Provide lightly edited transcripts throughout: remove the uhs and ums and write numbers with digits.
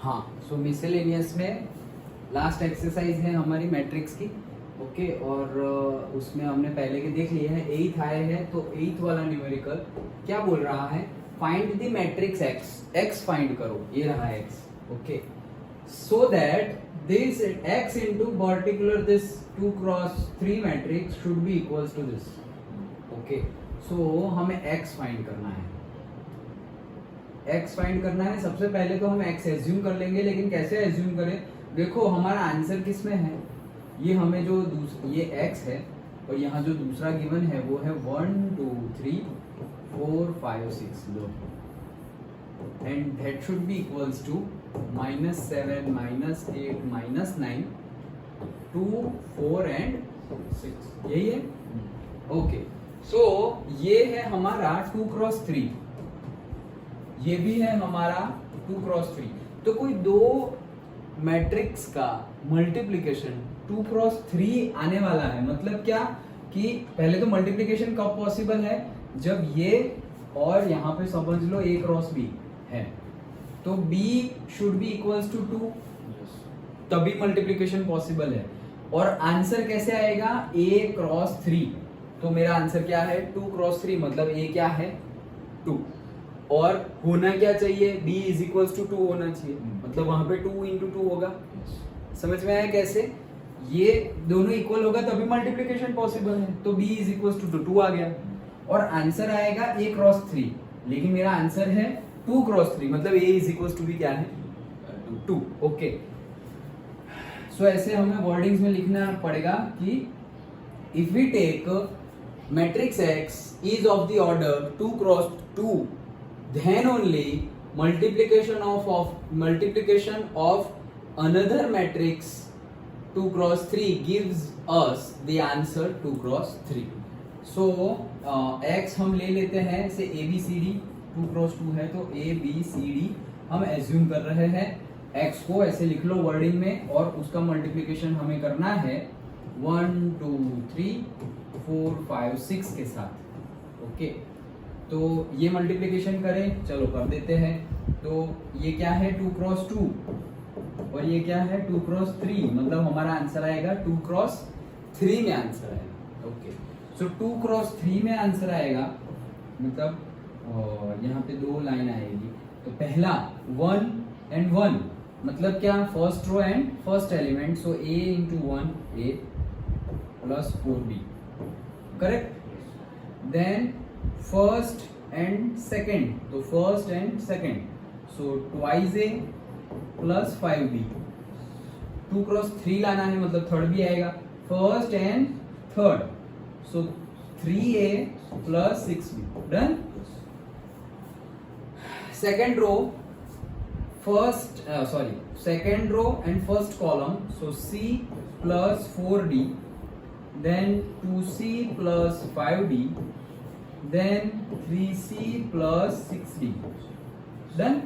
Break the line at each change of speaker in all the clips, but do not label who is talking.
हाँ, सो मिसलेनियस में last exercise है हमारी मैट्रिक्स की। ओके, और उसमें हमने पहले के देख लिए हैं। 8th आए हैं, तो 8th वाला न्यूमेरिकल क्या बोल रहा है? Find the matrix x, x find करो, ये रहा x. Okay, so that this x into particular this 2x3 matrix should be equals to this. Okay, so हमें एक्स फाइंड करना है। एक्स फाइंड करना है। सबसे पहले तो हम एक्स एज्यूम कर लेंगे, लेकिन कैसे एज्यूम करें? देखो हमारा आंसर किस में है, ये हमें जो ये x है और यहाँ जो दूसरा गिवन है वो है 1 2 3 4 5 6 लो, and that should be equals to -7 -8 -9 2 4 and 6, यही है। ओके, सो ये है हमारा 2x3, ये भी है हमारा 2x3। तो कोई दो मैट्रिक्स का मल्टीप्लिकेशन 2x3 आने वाला है। मतलब क्या कि पहले तो मल्टीप्लिकेशन कब पॉसिबल है? जब ये और यहाँ पे समझ लो a क्रॉस b है, तो b should be equals to 2, तभी मल्टीप्लिकेशन पॉसिबल है। और आंसर कैसे आएगा? a cross 3। तो मेरा आंसर क्या है? 2x3, मतलब a क्या है? 2। और होना क्या चाहिए? b इज इक्वल्स टू 2 होना चाहिए, मतलब वहां पे 2 इंटू 2 होगा। समझ में आया कैसे? ये दोनों इक्वल होगा तभी मल्टीप्लिकेशन पॉसिबल है। तो b इज इक्वल्स टू 2 आ गया, और आंसर आएगा a क्रॉस 3, लेकिन मेरा आंसर है 2x3, मतलब a इज इक्वल्स टू भी क्या है? 2। ओके, सो ऐसे हमें वर्डिंग्स में लिखना पड़ेगा कि if we take matrix x is of the order 2x2, then only multiplication of another matrix 2x3 gives us the answer 2x3. So x हम ले लेते हैं से ABCD, 2x2 है तो ABCD हम एज्यूम कर रहे हैं। x को ऐसे लिख लो वर्डिंग में, और उसका मल्टीप्लिकेशन हमें करना है 1 2 3 4 5 6 के साथ। ओके, तो ये मल्टीप्लिकेशन करें, चलो कर देते हैं। तो ये क्या है? 2x2, और ये क्या है? 2x3, मतलब हमारा आंसर आएगा 2x3 में आंसर आएगा। ओके, सो 2x3 में आंसर आएगा, मतलब यहाँ पे 2 लाइन आएगी। तो पहला 1 and 1, मतलब क्या? First row and first element, so a into 1 a plus 4b, correct. Then first and second, तो first and second, so twice a plus 5b। 2x3 लाना है, मतलब थर्ड भी आएगा, first and third, so 3a plus 6b। Done. Second row, second row and first column, so c plus 4d, then 2c plus 5d, then 3c plus 6d। Done.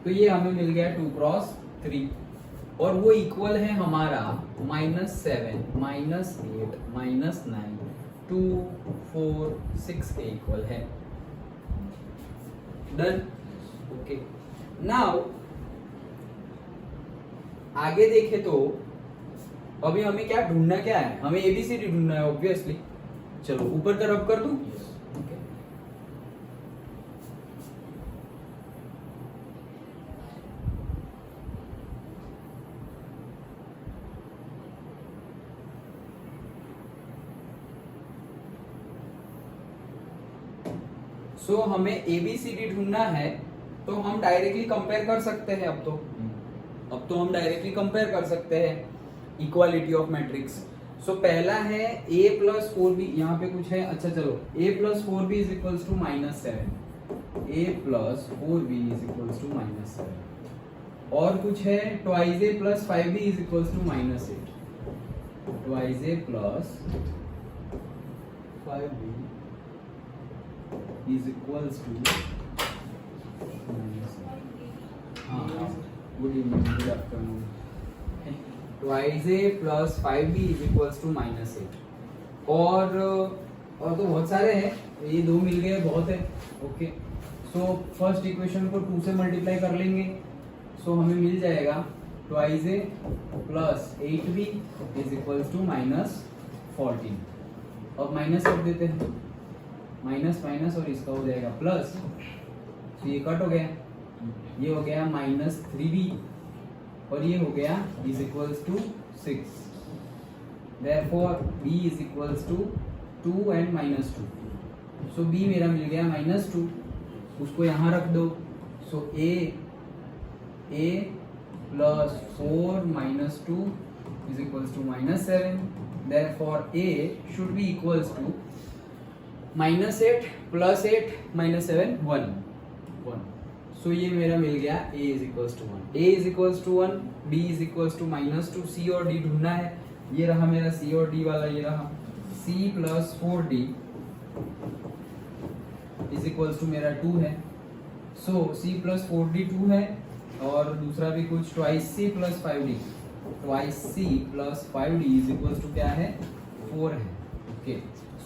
तो ये हमें मिल गया 2x3, और वो इक्वल है हमारा -7 -8 -9 2 4 6 के इक्वल है। डन। ओके, नाउ आगे देखे तो अभी हमें क्या ढूंढना? क्या है? हमें ABCD ढूंढना है ऑब्वियसली। चलो ऊपर तरफ कर दूं। सो हमें ABCD ढूंढना है, तो हम डायरेक्टली कंपेयर कर सकते हैं। अब तो हम डायरेक्टली कंपेयर कर सकते हैं इक्वालिटी ऑफ मैट्रिक्स। सो पहला है a प्लस 4b, यहाँ पे कुछ है। अच्छा चलो, a plus 4b is equals to -7, a plus 4b is equals to -7। और कुछ है twice a plus 5b is equals to -8, twice a plus 5b is equals to good evening, good afternoon, twice a plus 5b is equals to -8। और तो बहुत सारे हैं, ये 2 मिल गए, बहुत है। ओके, सो फर्स्ट इक्वेशन को 2 से मल्टीप्लाई कर लेंगे, सो हमें मिल जाएगा twice a plus 8b is equals to minus 14। अब माइनस कर देते हैं, माइनस माइनस और इसका हो जाएगा प्लस, तो ये कट हो गया, ये हो गया माइनस 3b और ये हो गया is equals to 6। Therefore b is equals to 2 and minus 2. So b मेरा मिल गया minus 2, उसको यहाँ रख दो। So a plus 4 minus 2 is equals to minus 7. Therefore a should be equals to minus 8 plus 8 minus 7 1. So ये मेरा मिल गया a is equals to 1. a is equals to 1, b is equals to minus 2, c और d ढूंढना है। ये रहा मेरा c और d वाला, ये रहा c plus 4d is equals to मेरा 2 है। सो c प्लस 4d 2 है और दूसरा भी कुछ twice c plus 5d, twice c plus 5d is equals to क्या है 4 है। ओके,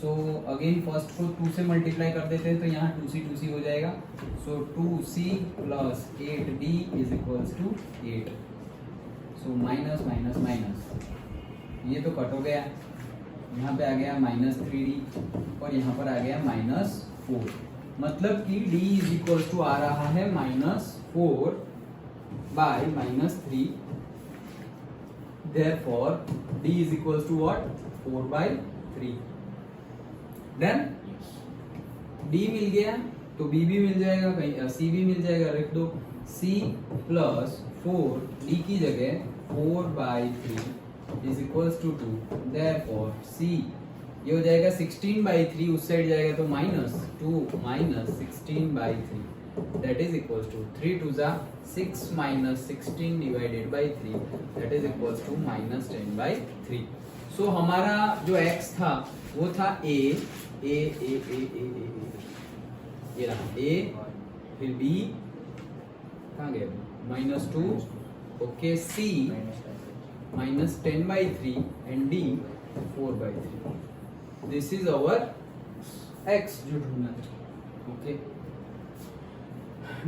सो अगेन फर्स्ट को 2 से मल्टीप्लाई कर देते हैं तो यहाँ 2c हो जाएगा। So 2c plus 8d is equals to 8। So minus minus minus, ये तो कट हो गया, यहाँ पे आ गया माइनस 3d और यहाँ पर आ गया माइनस 4, मतलब कि d इज इक्वल टू आ रहा है minus 4 by minus 3। Therefore d is equal to what 4 by 3। Then d मिल गया तो b भी मिल जाएगा, कहीं c भी मिल जाएगा, रख दो c प्लस 4 d की जगह 4 by 3 is equals to 2. Therefore c ये हो जाएगा 16 by 3, उस साइड जाएगा तो minus 2 minus 16 by 3 that is equals to 3 to the 6 minus 16 divided by 3 that is equals to minus 10 by 3. So हमारा जो x था वो था a ये रहा a, फिर b कहाँ गया minus 2, okay c minus 10 by 3 and d 4 by 3. This is our x जो ढूंढना है। Okay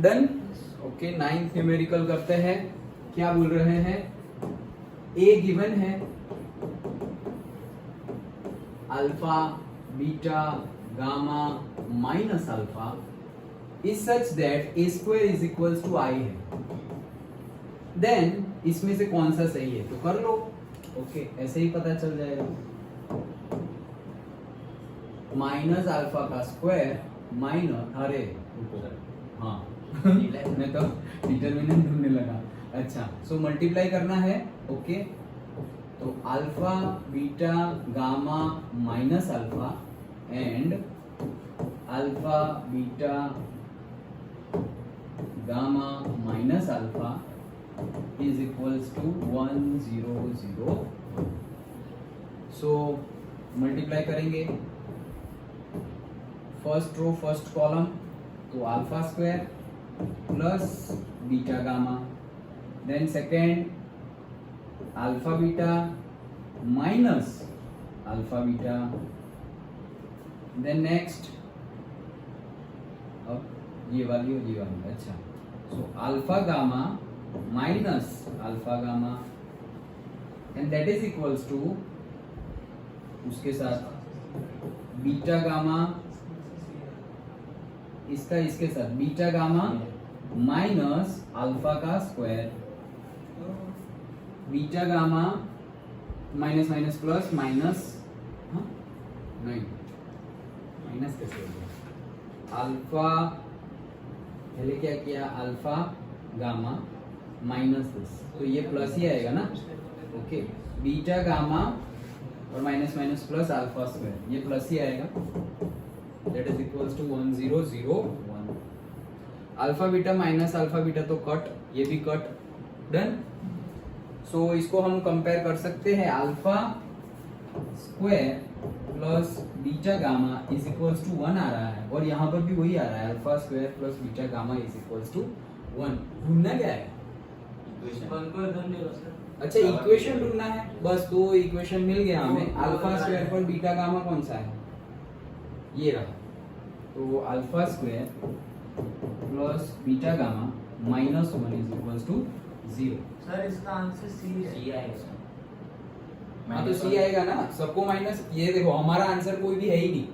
done. Okay, 9th numerical करते हैं। क्या बोल रहे हैं, a गिवन है alpha beta gamma minus alpha is such that a square is equals to i है। देन इसमें से कौन सा सही है तो कर लो। ओके, ऐसे ही पता चल जाएगा। माइनस अल्फा का स्क्वायर माइनस, अरे हाँ मैं तो डिटरमिनेंट ढूंढने लगा। अच्छा, सो मल्टीप्लाई करना है। ओके, तो alpha beta gamma minus alpha and alpha beta gamma minus alpha is equals to 1 0 0। So multiply करेंगे फर्स्ट रो फर्स्ट कॉलम, तो alpha square plus beta gamma, then second alpha beta minus alpha beta, then next अब ये वाली और ये वाली। अच्छा, so alpha gamma minus alpha gamma and that is equals to उसके साथ बीटा गामा, इसका इसके साथ बीटा गामा माइनस अल्फा का square, beta gamma minus minus plus minus, नहीं माइनस कैसे हो गया, अल्फा पहले क्या किया अल्फा गामा माइनस दिस, तो ये प्लस ही आएगा ना। ओके, बीटा गामा और minus minus plus alpha square, ये प्लस ही आएगा, that is equals to 1 0 0 1। Alpha beta minus alpha beta तो कट, ये भी कट, डन। सो इसको हम कंपेयर कर सकते हैं, alpha square plus beta gamma is equals to 1 आ रहा है और यहाँ पर भी वही आ रहा है, alpha square plus beta gamma is equals to 1। ढूंढना क्या है, अच्छा इक्वेशन ढूंढना है बस। तो इक्वेशन मिल गया हमें, अल्फा स्क्वायर पर बीटा गामा कौन सा है, ये रहा, तो alpha square plus beta gamma minus 1 is equals to 0।
Sir इसका आंसर सी है।
सी आएगा सर।
हाँ तो सी आएगा ना, सबको माइनस। ये देखो हमारा आंसर कोई भी है ही नहीं,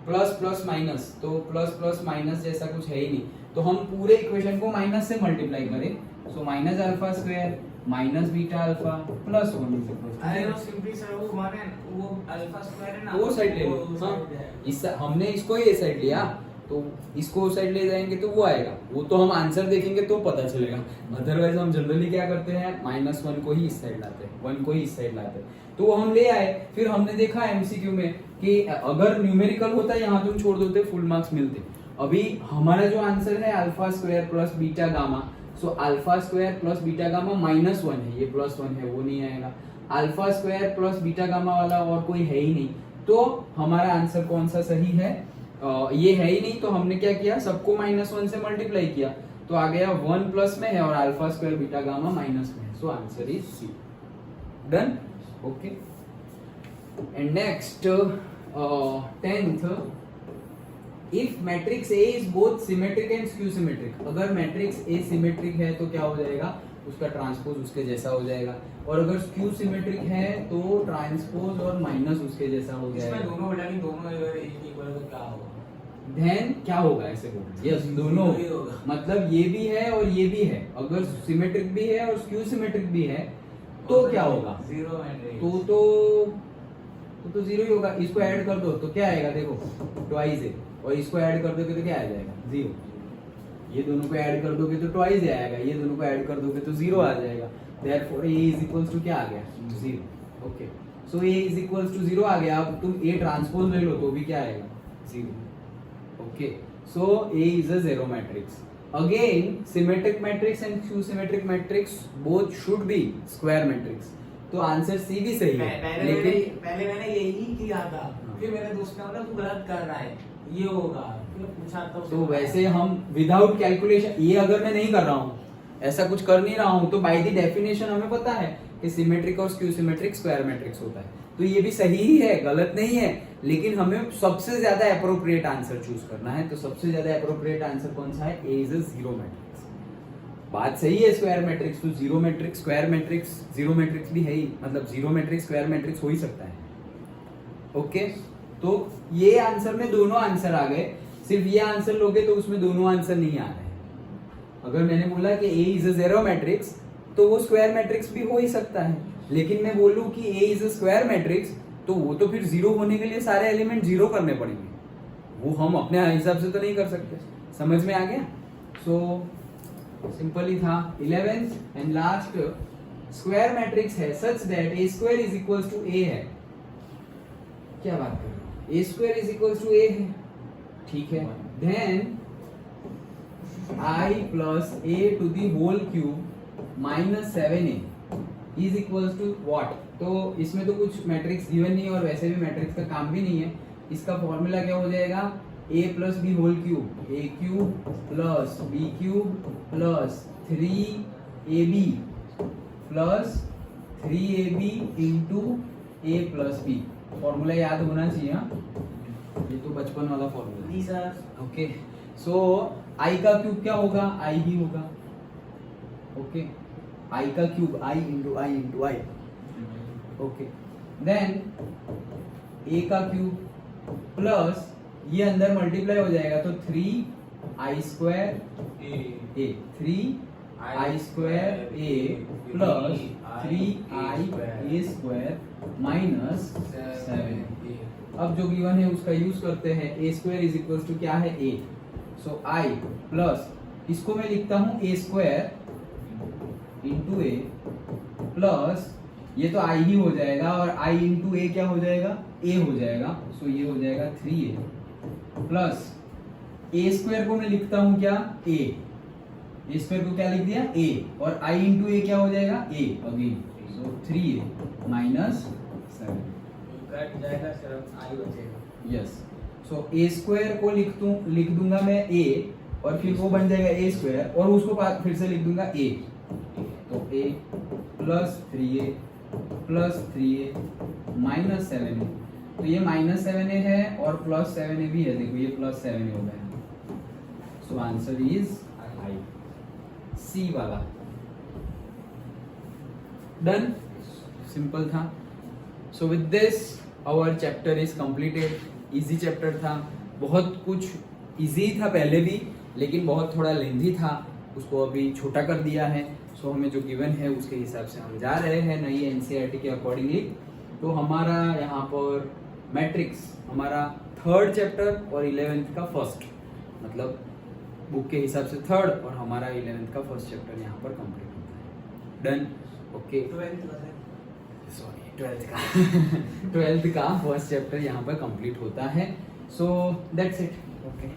प्लस प्लस माइनस, तो प्लस प्लस माइनस जैसा कुछ है ही नहीं, तो हम पूरे इक्वेशन को माइनस से मल्टीप्लाई करें, so minus alpha square minus beta alpha plus 1
अरे वो सिंपली सर वो माने वो अल्फा स्क्वायर है ना,
वो साइड ले लो।
वो
हाँ,
side है।
इस हमने इसको ये साइड लिया, तो इसको साइड ले जाएंगे तो वो आएगा, वो तो हम आंसर देखेंगे तो पता चलेगा। अदरवाइज हम जनरली क्या करते हैं, -1 को ही इस साइड लाते हैं, 1 को ही इस साइड लाते हैं। तो वो हम ले आए, फिर हमने देखा एमसीक्यू में कि अगर न्यूमेरिकल होता यहाँ तुम छोड़ देते फुल मार्क्स मिलते। अभी हमारा जो आंसर है alpha square plus beta gamma, so alpha square plus beta gamma -1 है, ये +1 है, वो नहीं आएगा। Alpha square plus beta gamma वाला और कोई है ही नहीं, तो हमारा आंसर कौन सा सही है, ये है ही नहीं, तो हमने क्या किया, सबको -1 से मल्टीप्लाई किया, तो आ गया 1 प्लस में है और alpha square beta gamma minus में है, so answer is C. Done, okay. And next 10th, if matrix A is both symmetric and skew symmetric, अगर मैट्रिक्स ए सिमेट्रिक है तो क्या हो जाएगा, उसका ट्रांसपोज उसके जैसा हो जाएगा, और अगर स्क्यू सिमेट्रिक है तो ट्रांसपोज और माइनस उसके जैसा हो जाएगा।
इसमें दोनों बटा नहीं, दोनों अगर एक इक्वल तो क्या होगा,
देन क्या होगा, ऐसे बोल, यस दोनों
ही होगा।
मतलब ये भी है और ये भी है, अगर सिमेट्रिक भी है और स्क्यू सिमेट्रिक भी है तो क्या होगा,
0 एंड
तो 0 ही होगा। इसको ऐड कर दो तो क्या आएगा, देखो ट्वाइस है, और इसको ऐड कर दोगे तो क्या आ जाएगा, 0। ये दोनों को ऐड कर दोगे तो ट्वाइस आएगा, ये दोनों को ऐड कर दोगे तो 0 आ जाएगा। Therefore a is equals to क्या आ गया, 0। Okay, so a is equals to 0 आ गया। अब तुम a ट्रांसपोज ले लो तो भी क्या आएगा, 0। Okay, so a is a zero matrix. Again symmetric matrix and skew symmetric matrix both should be square matrix, तो आंसर सी भी सही है। लेकिन
पहले मैंने यही किया था, फिर मेरे दोस्त ने बोला तू गलत कर रहा है, ये होगा, फिर पूछा
तो वैसे हम विदाउट कैलकुलेशन, ये अगर मैं नहीं कर रहा हूँ, ऐसा कुछ कर नहीं रहा हूँ, तो बाय द डेफिनेशन हमें पता है कि सिमेट्रिक और स्क्यू सिमेट्रिक स्क्वायर मैट्रिक्स होता है, तो ये भी सही ही है, गलत नहीं है। लेकिन हमें सबसे ज्यादा एप्रोप्रिएट आंसर चूज करना है, तो सबसे ज्यादा एप्रोप्रिएट आंसर कौन सा है, ए इज अ ज़ीरो मैट्रिक्स। बात सही है, स्क्वायर मैट्रिक्स तो zero matrix, square matrix zero matrix भी है ही, मतलब ज़ीरो मैट्रिक्स स्क्वायर मैट्रिक्स हो ही सकता है। ओके, तो ये आंसर में दोनों आंसर आ गए, सिर्फ ये आंसर लोगे तो उसमें दोनों आंसर नहीं आ रहे। अगर मैंने बोला कि ए इज अ ज़ीरो मैट्रिक्स तो वो स्क्वायर मैट्रिक्स भी हो ही सकता है, लेकिन मैं बोलूं कि ए इज अ स्क्वायर मैट्रिक्स तो वो तो फिर 0 होने के लिए सारे एलिमेंट 0 करने पड़ेंगे, वो हम अपने हिसाब से तो नहीं कर सकते। समझ में आ गया? सो सिंपल ही था। 11th and last, square matrix है such that A square is equals to A है। क्या बात कर रहे हो, A square is equals to A है, ठीक है। Then I plus A to the whole cube minus 7a is equals to what. तो इसमें तो कुछ मैट्रिक्स गिवन नहीं है और वैसे भी मैट्रिक्स का काम भी नहीं है। इसका फॉर्मूला क्या हो जाएगा, a plus B whole cube, a cube plus B cube plus 3ab plus 3ab into a plus B. Formula याद होना चाहिए, हाँ, ये तो बचपन वाला फॉर्मूला
जी सर।
ओके, सो आई का क्यूब क्या होगा, आई ही होगा। ओके, आई का क्यूब आई इंटू आई इंटू आई। ओके, देन ए का क्यूब प्लस ये अंदर मल्टीप्लाई हो जाएगा तो 3i स्क्वायर ए 3i स्क्वायर ए प्लस 3i ए स्क्वायर माइनस 7। अब जो गिवन है उसका यूज करते हैं। ए स्क्वायर इज इक्वल टू क्या है, ए, सो आई प्लस इसको मैं लिखता हूं ए स्क्वायर इंटू ए प्लस ये तो आई ही हो जाएगा और आई इंटू ए क्या हो जाएगा, ए हो जाएगा, सो ये हो जाएगा 3a प्लस ए स्क्वायर को मैं लिखता हूं क्या, ए स्क्वायर को क्या लिख दिया, ए, और आई इंटू ए क्या हो जाएगा, ए अगेन, सो 3a माइनस 7
कट जाएगा सर, आई बचेगा।
यस, सो ए स्क्वायर को लिख दूंगा मैं ए और फिर वो बन जाएगा ए स्क्वायर और उसको फिर से लिख दूंगा ए, तो ए plus 3a plus 3a minus 7a। तो ये माइनस 7a है और प्लस 7a भी है, देखो ये प्लस 7a हो गया। सो आंसर इज आई, सी वाला। डन, सिंपल था। So with this our chapter is completed. Easy chapter था, बहुत कुछ इजी था पहले भी, लेकिन बहुत थोड़ा लेंथी था, उसको अभी छोटा कर दिया है। सो हमें जो गिवन है उसके हिसाब से हम जा रहे हैं नई एनसीईआरटी के अकॉर्डिंगली। तो हमारा यहाँ पर मैट्रिक्स हमारा 3rd चैप्टर और 11th का 1st, मतलब बुक के हिसाब से 3rd और हमारा 11th का 1st चैप्टर यहाँ पर कंप्लीट होता है। Done, okay. 12th का 12th का 1st चैप्टर यहाँ पर कंप्लीट होता है। So that's it, okay.